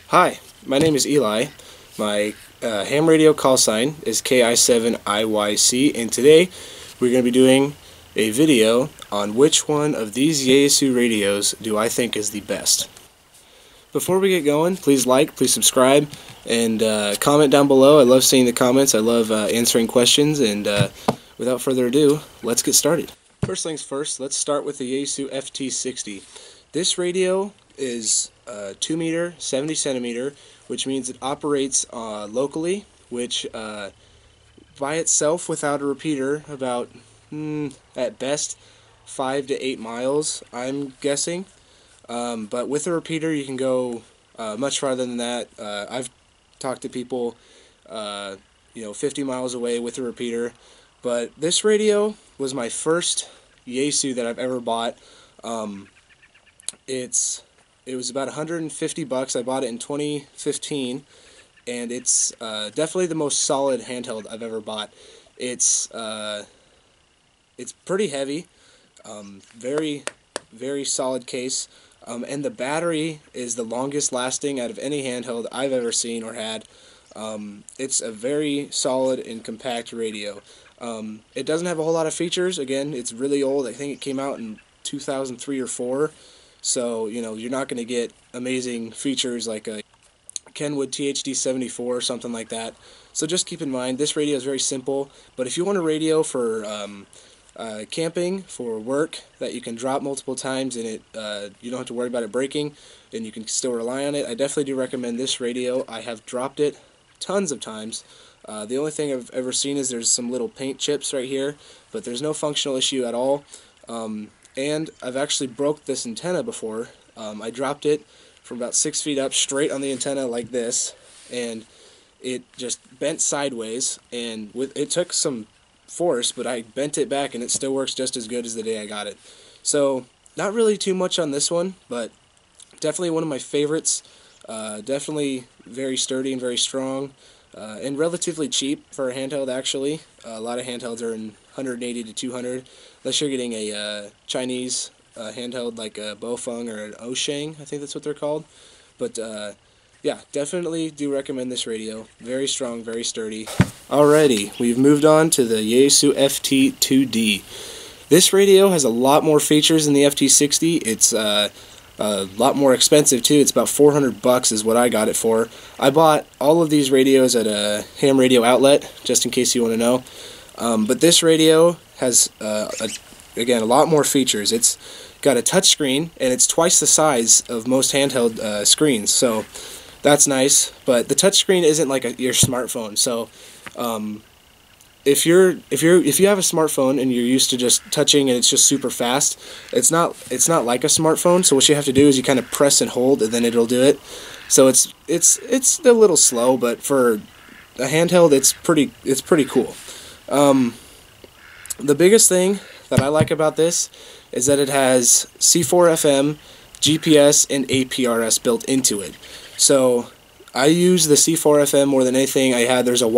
Hi, my name is Eli. My ham radio call sign is KI7IYC, and today we're going to be doing a video on which one of these Yeasu radios do I think is the best. Before we get going, please like, please subscribe, and comment down below. I love seeing the comments. I love answering questions, and without further ado, let's get started. First things first, let's start with the Yeasu FT60. This radio is 2 meter, 70 centimeter, which means it operates locally, which by itself without a repeater about at best 5 to 8 miles, I'm guessing. But with a repeater you can go much farther than that. I've talked to people 50 miles away with a repeater, but this radio was my first Yeasu that I've ever bought. It was about $150. I bought it in 2015, and it's definitely the most solid handheld I've ever bought. It's pretty heavy, very solid case, and the battery is the longest lasting out of any handheld I've ever seen or had. It's a very solid and compact radio. It doesn't have a whole lot of features. Again, it's really old. I think it came out in 2003 or 4. So, you're not going to get amazing features like a Kenwood THD74 or something like that. So just keep in mind, this radio is very simple, but if you want a radio for camping, for work, that you can drop multiple times and you don't have to worry about it breaking, and you can still rely on it, I definitely do recommend this radio. I have dropped it tons of times. The only thing I've ever seen is there's some little paint chips right here, but there's no functional issue at all. And I've actually broke this antenna before. I dropped it from about 6 feet up straight on the antenna like this, and it just bent sideways, and it took some force, but I bent it back and it still works just as good as the day I got it. So not really too much on this one, but definitely one of my favorites. Definitely very sturdy and very strong, and relatively cheap for a handheld. Actually, a lot of handhelds are in 180 to 200, unless you're getting a Chinese handheld like a Bofeng or an Osheng, I think that's what they're called. But yeah, definitely do recommend this radio. Very strong, very sturdy. Alrighty, we've moved on to the Yeasu FT2D. This radio has a lot more features than the FT60. It's a lot more expensive too. It's about $400 is what I got it for. I bought all of these radios at a ham radio outlet, just in case you want to know. But this radio has, again, a lot more features. It's got a touch screen, and it's twice the size of most handheld screens, so that's nice. But the touch screen isn't like your smartphone. So if you have a smartphone and you're used to just touching and it's just super fast, it's not like a smartphone. So what you have to do is you kind of press and hold, and then it'll do it. So it's a little slow, but for a handheld, it's pretty cool. The biggest thing that I like about this is that it has C4FM, GPS, and APRS built into it. So I use the C4FM more than anything. There's a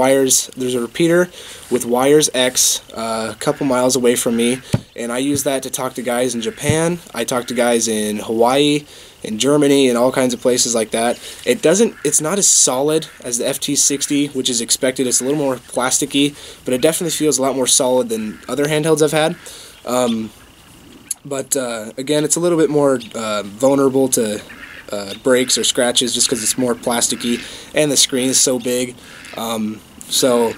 repeater with wires X a couple miles away from me, and I use that to talk to guys in Japan. I talk to guys in Hawaii, in Germany, and all kinds of places like that. It's not as solid as the FT60, which is expected. It's a little more plasticky, but it definitely feels a lot more solid than other handhelds I've had. But again, it's a little bit more vulnerable to breaks or scratches just because it's more plasticky, and the screen is so big. So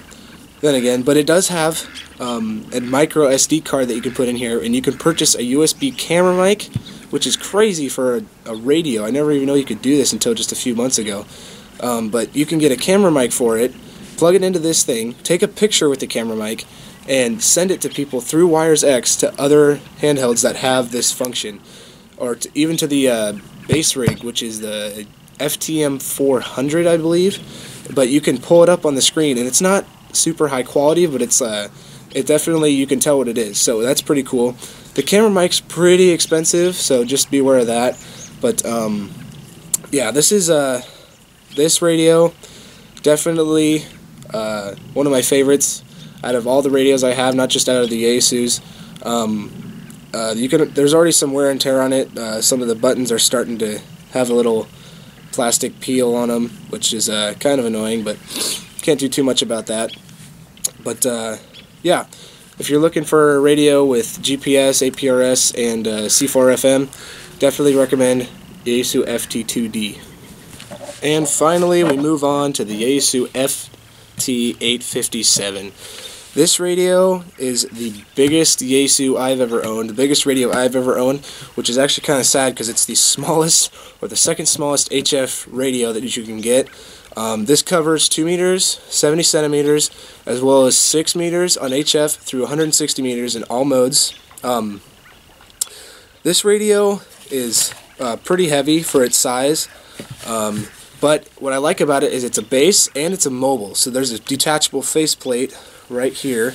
then again, but it does have a micro SD card that you can put in here, and you can purchase a USB camera mic, which is crazy for a radio. I never even know you could do this until just a few months ago. But you can get a camera mic for it, plug it into this thing, take a picture with the camera mic, and send it to people through Wires X to other handhelds that have this function, or even to the base rig, which is the FTM 400, I believe. But you can pull it up on the screen, and it's not super high quality, but it definitely, you can tell what it is. So that's pretty cool. The camera mic's pretty expensive, so just be aware of that. But yeah, this radio definitely one of my favorites out of all the radios I have, not just out of the Yeasus. There's already some wear and tear on it. Some of the buttons are starting to have a little plastic peel on them, which is kind of annoying, but can't do too much about that. But yeah, if you're looking for a radio with GPS, APRS, and C4FM, definitely recommend Yeasu FT2D. And finally, we move on to the Yeasu FT857. This radio is the biggest Yeasu I've ever owned, the biggest radio I've ever owned, which is actually kind of sad because it's the smallest, or the second smallest HF radio that you can get. This covers 2 meters, 70 centimeters, as well as 6 meters on HF through 160 meters in all modes. This radio is pretty heavy for its size, but what I like about it is it's a base and it's a mobile. So there's a detachable faceplate right here.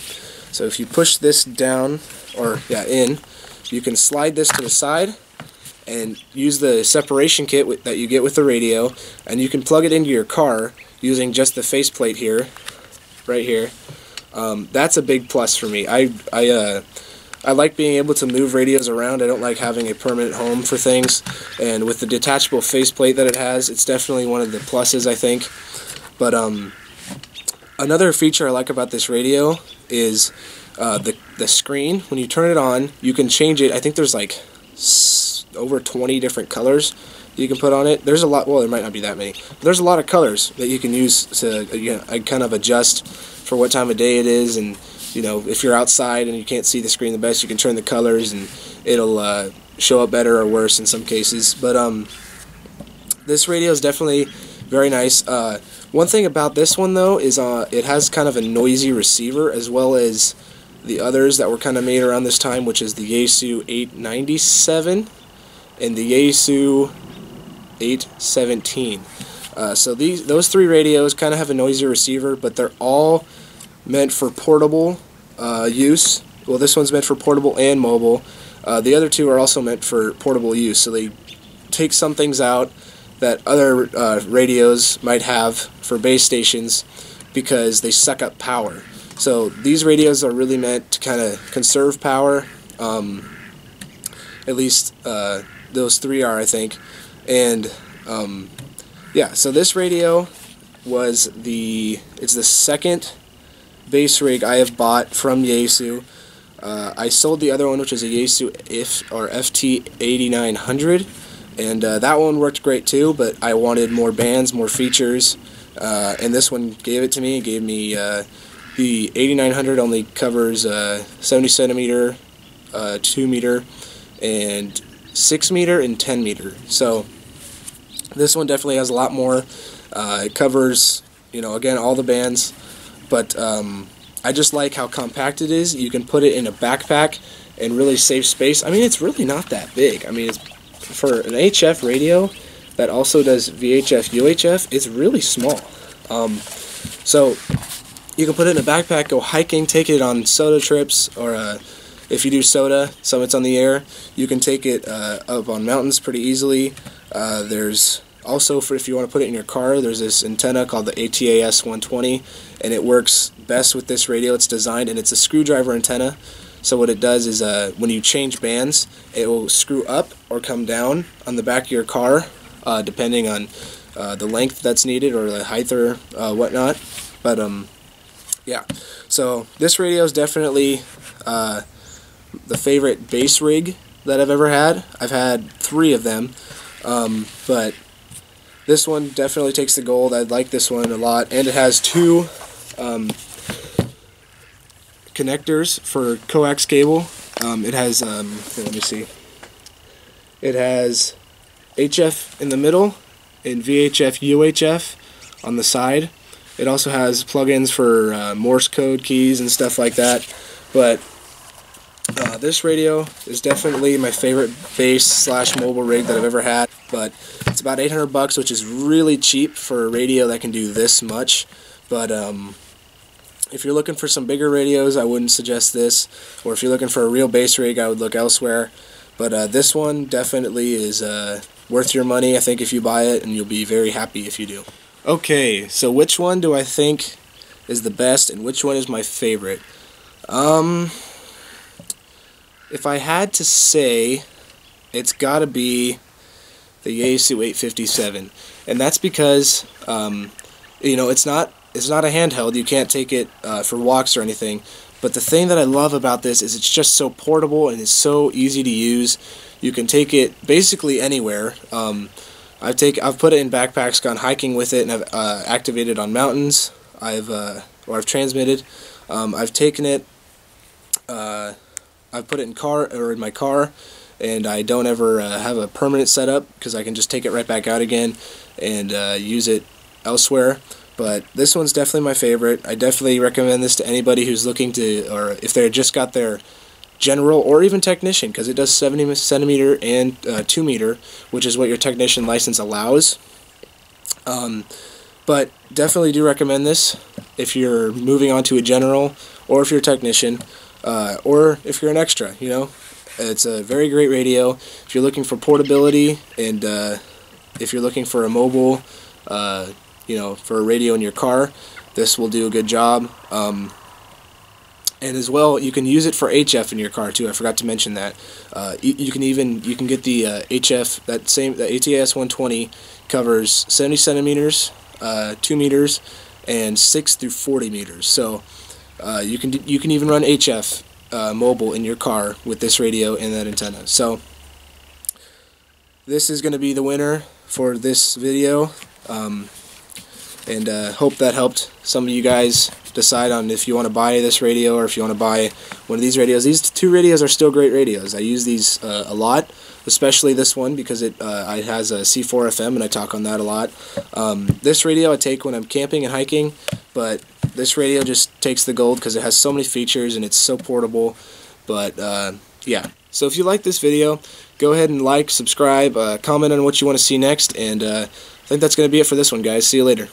So if you push this down, or in, you can slide this to the side and use the separation kit that you get with the radio, and you can plug it into your car using just the faceplate here, right here. That's a big plus for me. I like being able to move radios around. I don't like having a permanent home for things, and with the detachable faceplate that it has, it's definitely one of the pluses, I think. But another feature I like about this radio is the screen. When you turn it on, you can change it. I think there's like over 20 different colors you can put on it. There's a lot, well, there might not be that many, but there's a lot of colors that you can use to kind of adjust for what time of day it is. And you know, if you're outside and you can't see the screen the best, you can turn the colors and it'll show up better or worse in some cases. But this radio is definitely very nice. One thing about this one though is it has kind of a noisy receiver, as well as the others that were kind of made around this time, which is the Yeasu 897 and the Yeasu 817. So those three radios kind of have a noisy receiver, but they're all meant for portable use. Well, this one's meant for portable and mobile. The other two are also meant for portable use, so they take some things out that other radios might have for base stations because they suck up power. So these radios are really meant to kind of conserve power. At least those three are, I think. And yeah, so this radio was it's the second base rig I have bought from Yeasu. I sold the other one, which is a Yeasu FT8900, and that one worked great too, but I wanted more bands, more features, and this one gave it to me. It gave me the 8900 only covers 70 centimeter, 2 meter, and 6 meter and 10 meter. So this one definitely has a lot more. It covers, you know, again, all the bands, but I just like how compact it is. You can put it in a backpack and really save space. I mean, it's really not that big. I mean, it's for an HF radio that also does VHF, UHF, it's really small. So you can put it in a backpack, go hiking, take it on soda trips, or if you do soda, summits on the air, you can take it up on mountains pretty easily. There's also, if you want to put it in your car, there's this antenna called the ATAS 120, and it works best with this radio. It's designed, and it's a screwdriver antenna. So what it does is when you change bands, it will screw up or come down on the back of your car, depending on the length that's needed or the height or whatnot. But yeah, so this radio is definitely the favorite bass rig that I've ever had. I've had 3 of them, but this one definitely takes the gold. I like this one a lot, and it has 2 connectors for coax cable. It has, here, let me see. It has HF in the middle and VHF, UHF on the side. It also has plugins for Morse code keys and stuff like that. But this radio is definitely my favorite bass / mobile rig that I've ever had. But it's about $800, which is really cheap for a radio that can do this much. But if you're looking for some bigger radios, I wouldn't suggest this. Or if you're looking for a real bass rig, I would look elsewhere. But this one definitely is worth your money, I think, if you buy it, and you'll be very happy if you do. Okay, so which one do I think is the best, and which one is my favorite? If I had to say, it's gotta be the Yeasu 857, and that's because it's not a handheld. You can't take it for walks or anything. But the thing that I love about this is it's just so portable and it's so easy to use. You can take it basically anywhere. I've put it in backpacks, gone hiking with it, and I've activated on mountains. I've transmitted. I've taken it. I've put it in my car, and I don't ever have a permanent setup because I can just take it right back out again and use it elsewhere. But this one's definitely my favorite. I definitely recommend this to anybody who's looking to, or if they just got their general or even technician, because it does 70 centimeter and 2 meter, which is what your technician license allows. But definitely do recommend this if you're moving on to a general, or if you're a technician, or if you're an extra. It's a very great radio if you're looking for portability, and if you're looking for a mobile, for a radio in your car. This will do a good job. And as well, you can use it for HF in your car too. I forgot to mention that. You can get the HF, the ATS 120 covers 70 centimeters, 2 meters, and 6 through 40 meters. So you can even run HF mobile in your car with this radio and that antenna. So this is going to be the winner for this video. And hope that helped some of you guys decide on if you want to buy this radio or if you want to buy one of these radios. These two radios are still great radios. I use these a lot, especially this one because it has a C4 FM, and I talk on that a lot. This radio I take when I'm camping and hiking, but this radio just takes the gold because it has so many features and it's so portable. But yeah, so if you like this video, go ahead and like, subscribe, comment on what you want to see next, and I think that's going to be it for this one, guys. See you later.